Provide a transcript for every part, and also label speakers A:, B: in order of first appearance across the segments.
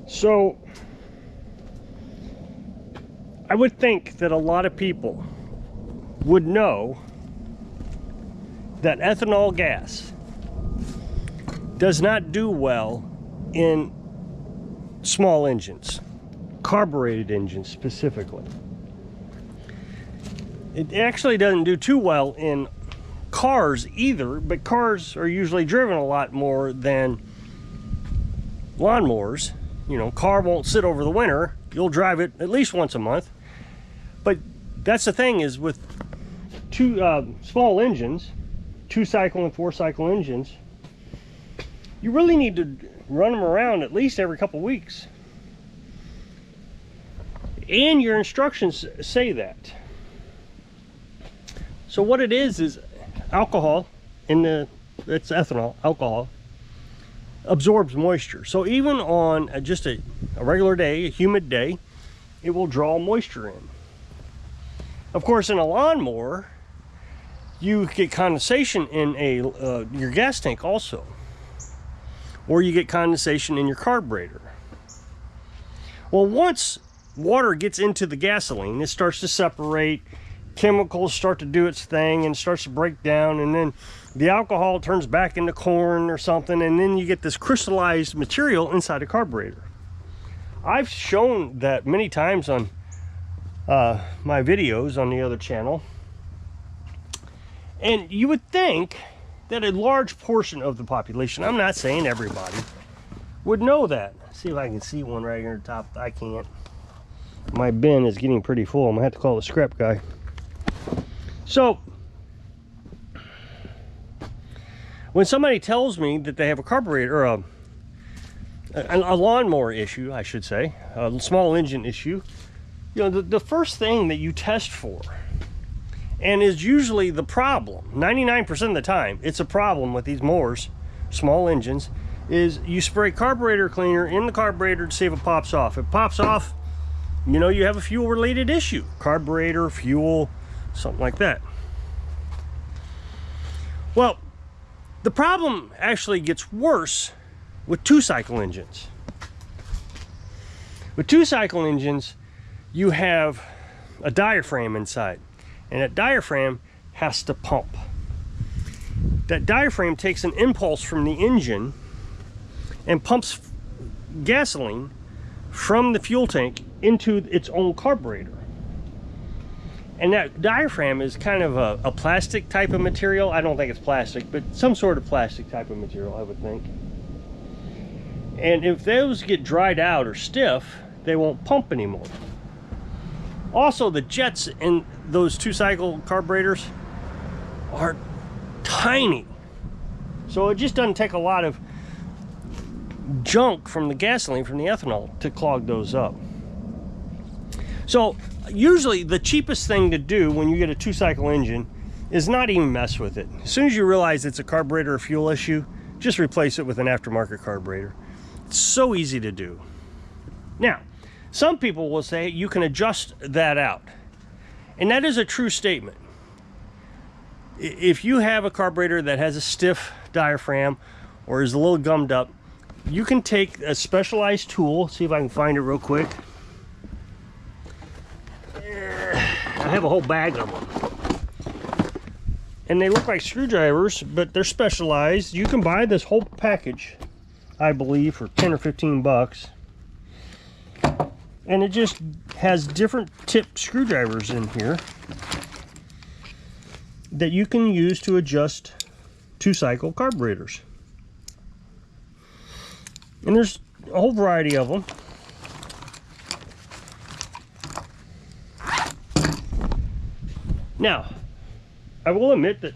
A: So I would think that a lot of people would know that ethanol gas does not do well in small engines, carbureted engines specifically. It actually doesn't do too well in cars either, but cars are usually driven a lot more than lawnmowers. You know, car won't sit over the winter. You'll drive it at least once a month. But that's the thing, is with two small engines, 2-cycle and 4-cycle engines, you really need to run them around at least every couple weeks. And your instructions say that. So what it is alcohol it's ethanol, alcohol, absorbs moisture. So even on just a regular day, a humid day, it will draw moisture in. Of course, in a lawnmower, you get condensation in your gas tank also. Or you get condensation in your carburetor. Well, once water gets into the gasoline, it starts to separate, chemicals start to do its thing and starts to break down, and then the alcohol turns back into corn or something, and then you get this crystallized material inside a carburetor. I've shown that many times on my videos on the other channel, and you would think that a large portion of the population, I'm not saying everybody, would know that. See if I can see one right here at the top. I can't. My bin is getting pretty full. I'm gonna have to call the scrap guy. So when somebody tells me that they have a carburetor, or a lawnmower issue, I should say, a small engine issue, you know, the first thing that you test for, and is usually the problem, 99% of the time, it's a problem with these mowers, small engines, is you spray carburetor cleaner in the carburetor to see if it pops off. If it pops off, you know you have a fuel related issue. Carburetor, fuel, something like that. Well, the problem actually gets worse with 2-cycle engines. With 2-cycle engines, you have a diaphragm inside, and that diaphragm has to pump. That diaphragm takes an impulse from the engine and pumps gasoline from the fuel tank into its own carburetor. And that diaphragm is kind of a plastic type of material. I don't think it's plastic, but some sort of plastic type of material, I would think. And if those get dried out or stiff, they won't pump anymore. Also, the jets in those 2-cycle carburetors are tiny. So it just doesn't take a lot of junk from the gasoline, from the ethanol, to clog those up. So usually the cheapest thing to do when you get a 2-cycle engine is not even mess with it. As soon as you realize it's a carburetor or fuel issue, just replace it with an aftermarket carburetor. It's so easy to do. Now, some people will say you can adjust that out, and that is a true statement. If you have a carburetor that has a stiff diaphragm or is a little gummed up, you can take a specialized tool. See if I can find it real quick. I have a whole bag of them, and they look like screwdrivers, but they're specialized. You can buy this whole package, I believe, for 10 or 15 bucks, and it just has different tip screwdrivers in here that you can use to adjust 2-cycle carburetors. And there's a whole variety of them. Now, I will admit that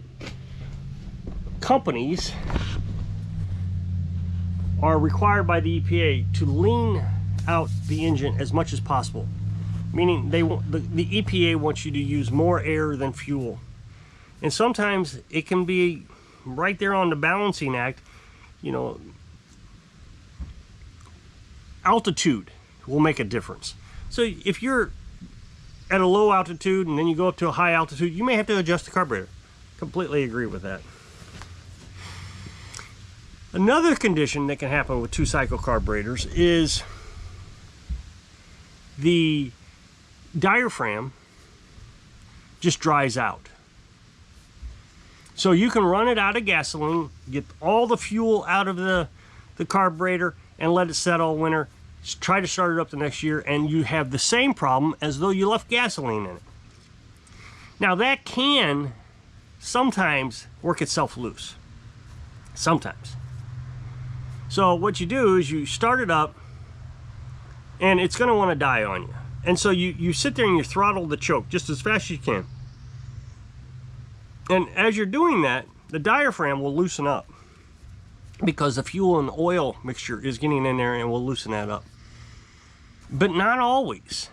A: companies are required by the EPA to lean out the engine as much as possible. Meaning the EPA wants you to use more air than fuel. And sometimes it can be right there on the balancing act, you know, altitude will make a difference. So if you're at a low altitude and then you go up to a high altitude, you may have to adjust the carburetor. Completely agree with that. Another condition that can happen with 2-cycle carburetors is the diaphragm just dries out. So you can run it out of gasoline, get all the fuel out of the carburetor, and let it set all winter. Try to start it up the next year, and you have the same problem as though you left gasoline in it. Now that can sometimes work itself loose. Sometimes. So what you do is you start it up, and it's going to want to die on you. And so you sit there and you throttle the choke just as fast as you can. And as you're doing that, the diaphragm will loosen up because the fuel and oil mixture is getting in there and will loosen that up. But not always.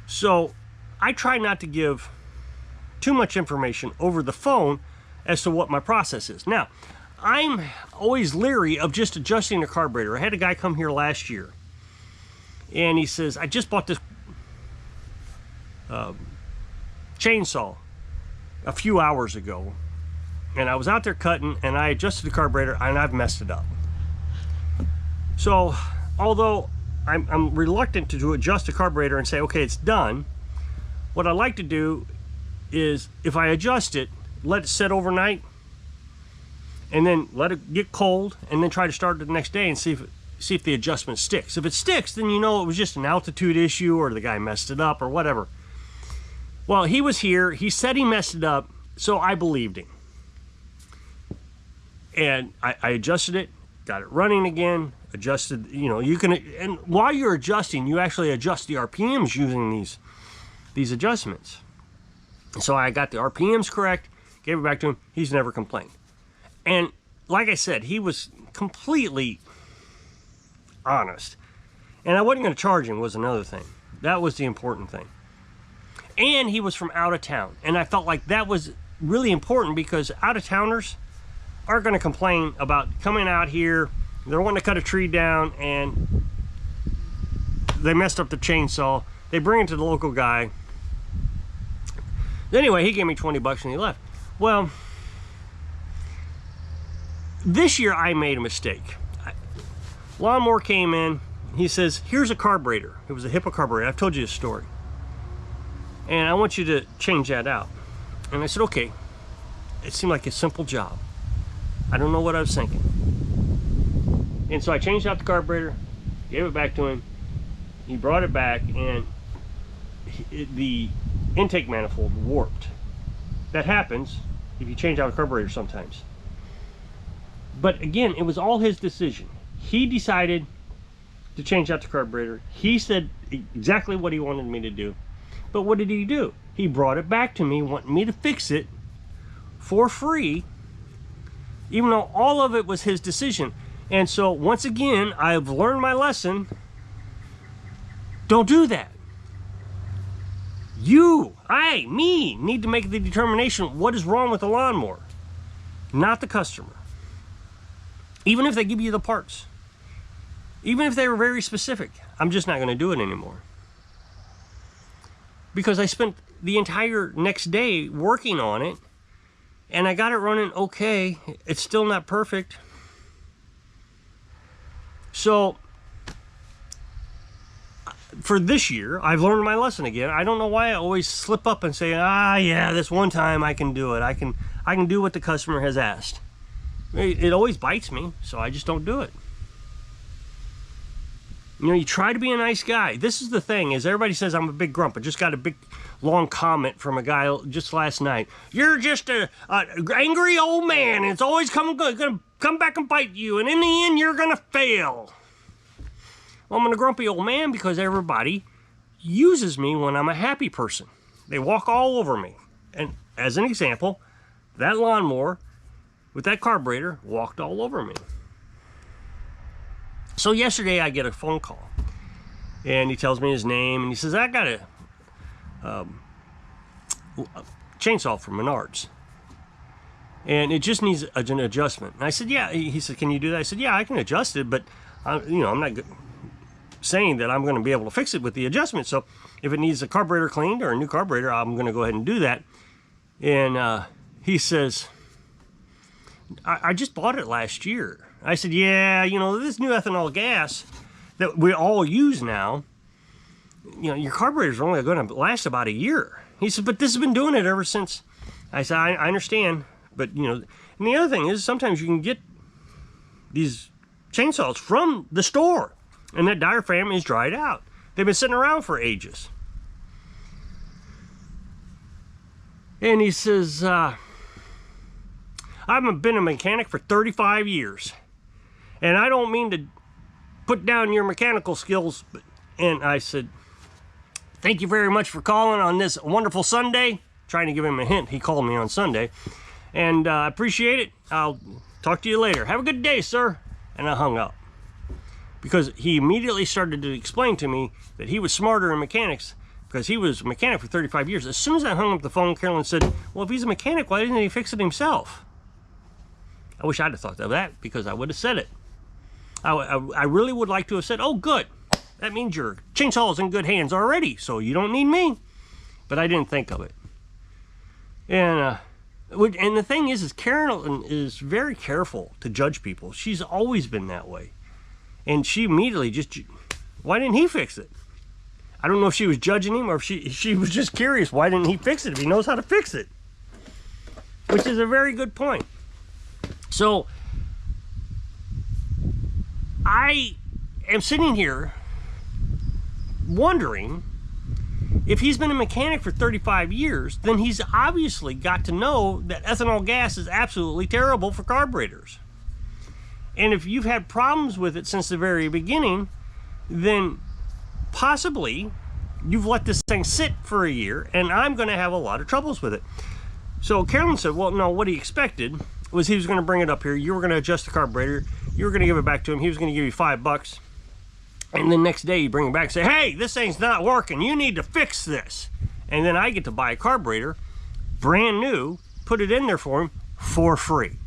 A: So I try not to give too much information over the phone as to what my process is. Now, I'm always leery of just adjusting the carburetor. I had a guy come here last year, and he says, I just bought this chainsaw a few hours ago, and I was out there cutting, and I adjusted the carburetor, and I've messed it up. So, although I'm reluctant to adjust the carburetor and say, okay, it's done, what I like to do is, if I adjust it, let it sit overnight, and then let it get cold, and then try to start it the next day and see if the adjustment sticks. If it sticks, then you know it was just an altitude issue, or the guy messed it up, or whatever. Well, he was here, he said he messed it up, so I believed him. And I adjusted it, got it running again, adjusted, you know, you can, and while you're adjusting, you actually adjust the RPMs using these adjustments. So I got the RPMs correct, gave it back to him, he's never complained. And like I said, he was completely honest. And I wasn't going to charge him was another thing. That was the important thing. And he was from out of town. And I felt like that was really important because out-of-towners aren't going to complain about coming out here, they're wanting to cut a tree down, and they messed up the chainsaw. They bring it to the local guy. Anyway, he gave me 20 bucks and he left. Well, this year I made a mistake. Lawnmower came in, he says, here's a carburetor. It was a HIPAA carburetor. I've told you this story. And I want you to change that out. And I said, okay. It seemed like a simple job. I don't know what I was thinking. And so I changed out the carburetor, gave it back to him. He brought it back, and the intake manifold warped. That happens if you change out a carburetor sometimes. But again, it was all his decision. He decided to change out the carburetor. He said exactly what he wanted me to do. But what did he do? He brought it back to me, wanting me to fix it for free, even though all of it was his decision. And so once again, I've learned my lesson. Don't do that. Me, need to make the determination what is wrong with the lawnmower, not the customer. Even if they give you the parts, even if they were very specific, I'm just not going to do it anymore. Because I spent the entire next day working on it, and I got it running okay. It's still not perfect. So for this year, I've learned my lesson again. I don't know why I always slip up and say, yeah, this one time I can do it. I can do what the customer has asked. It always bites me, so I just don't do it. You know, you try to be a nice guy. This is the thing, is everybody says I'm a big grump. I just got a big, long comment from a guy just last night. You're just a angry old man, and it's always gonna come back and bite you, and in the end, you're gonna fail. Well, I'm a grumpy old man because everybody uses me when I'm a happy person. They walk all over me. And as an example, that lawnmower with that carburetor walked all over me. So yesterday I get a phone call, and he tells me his name, and he says, I got a chainsaw from Menards, and it just needs an adjustment. And I said, yeah. He said, can you do that? I said, yeah, I can adjust it, but I'm not saying that I'm going to be able to fix it with the adjustment. So if it needs a carburetor cleaned or a new carburetor, I'm going to go ahead and do that. And he says, I just bought it last year. I said, yeah, this new ethanol gas that we all use now, you know, your carburetors are only going to last about a year. He said, but this has been doing it ever since. I said, I understand, but you know, and the other thing is sometimes you can get these chainsaws from the store and that diaphragm is dried out. They've been sitting around for ages. And he says, I've been a mechanic for 35 years. And I don't mean to put down your mechanical skills. And I said, thank you very much for calling on this wonderful Sunday. Trying to give him a hint. He called me on Sunday. And I appreciate it. I'll talk to you later. Have a good day, sir. And I hung up. Because he immediately started to explain to me that he was smarter in mechanics because he was a mechanic for 35 years. As soon as I hung up the phone, Carolyn said, well, if he's a mechanic, why didn't he fix it himself? I wish I'd have thought of that because I would have said it. I really would like to have said, oh, good. That means your chainsaw is in good hands already, so you don't need me. But I didn't think of it. And the thing is Carolyn is very careful to judge people. She's always been that way. And she immediately just, why didn't he fix it? I don't know if she was judging him or if she was just curious, why didn't he fix it if he knows how to fix it? Which is a very good point. So, I am sitting here wondering if he's been a mechanic for 35 years, then he's obviously got to know that ethanol gas is absolutely terrible for carburetors. And if you've had problems with it since the very beginning, then possibly you've let this thing sit for a year and I'm going to have a lot of troubles with it. So Carolyn said, well, no, what he expected was he was going to bring it up here. You were going to adjust the carburetor. You were going to give it back to him. He was going to give you $5. And the next day you bring it back and say, hey, this thing's not working. You need to fix this. And then I get to buy a carburetor, brand new, put it in there for him for free.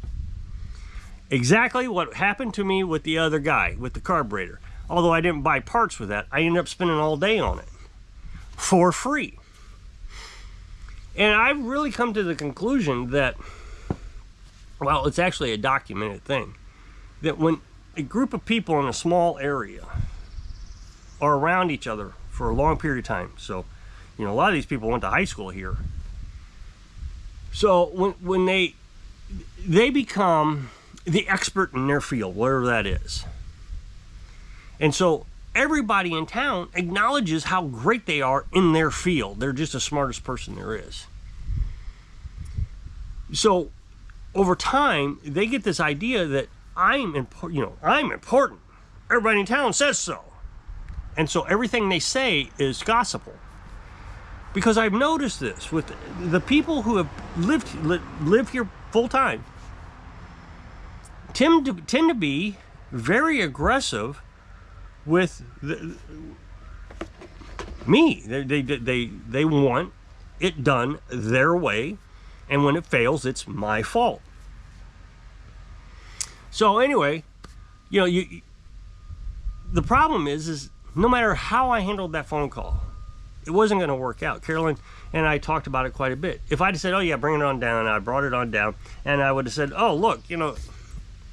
A: Exactly what happened to me with the other guy, with the carburetor. Although I didn't buy parts with that, I ended up spending all day on it for free. And I've really come to the conclusion that, well, it's actually a documented thing, that when a group of people in a small area are around each other for a long period of time, so, you know, a lot of these people went to high school here. So when they become the expert in their field, whatever that is. And so everybody in town acknowledges how great they are in their field. They're just the smartest person there is. So over time, they get this idea that I'm important. Everybody in town says so. And so everything they say is gospel. Because I've noticed this with the people who have lived here full time tend to be very aggressive with me. They want it done their way, and when it fails, it's my fault. So anyway, you know, the problem is no matter how I handled that phone call, it wasn't going to work out. Carolyn and I talked about it quite a bit. If I'd have said, oh yeah, bring it on down, and I brought it on down, and I would have said, oh look, you know,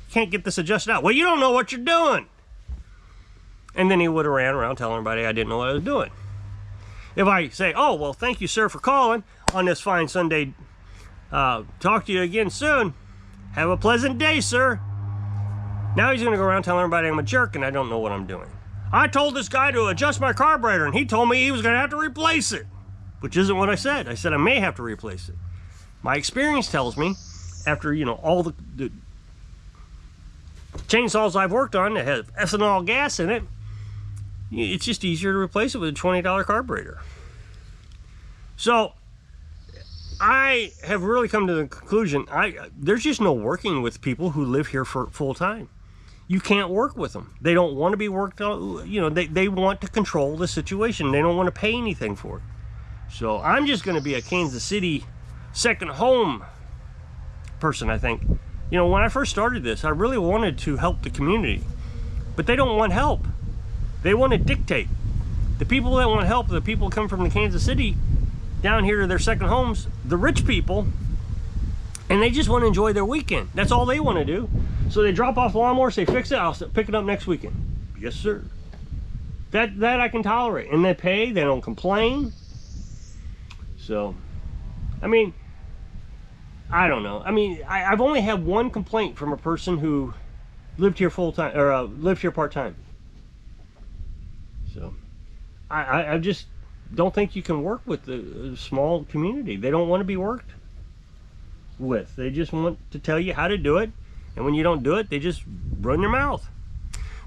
A: can't get this adjusted out. Well, you don't know what you're doing. And then he would have ran around telling everybody I didn't know what I was doing. If I say, oh, well, thank you, sir, for calling on this fine Sunday. Talk to you again soon. Have a pleasant day, sir. Now he's going to go around telling everybody I'm a jerk and I don't know what I'm doing. I told this guy to adjust my carburetor and he told me he was going to have to replace it, which isn't what I said. I said I may have to replace it. My experience tells me, after, you know, all the chainsaws I've worked on that have ethanol gas in it, it's just easier to replace it with a $20 carburetor. So I have really come to the conclusion, there's just no working with people who live here for full time. You can't work with them. They don't want to be worked on. You know, they want to control the situation. They don't want to pay anything for it. So I'm just going to be a Kansas City second home person, I think. You know, when I first started this, I really wanted to help the community, but they don't want help. They want to dictate. The people that want help, the people come from the Kansas City down here to their second homes, the rich people, and they just want to enjoy their weekend. That's all they want to do. So they drop off the lawnmower, say, fix it, I'll pick it up next weekend. Yes, sir. That I can tolerate. And they pay, they don't complain. So, I mean, I don't know. I mean, I've only had one complaint from a person who lived here full time, or lived here part time. So, I just don't think you can work with a small community. They don't want to be worked with. They just want to tell you how to do it, and when you don't do it, they just run your mouth.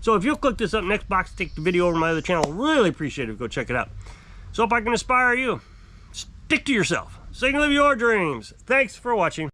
A: So if you'll click this up next box, take the video over to my other channel, really appreciate it. Go check it out. So if I can inspire you, stick to yourself so you can live your dreams. Thanks for watching.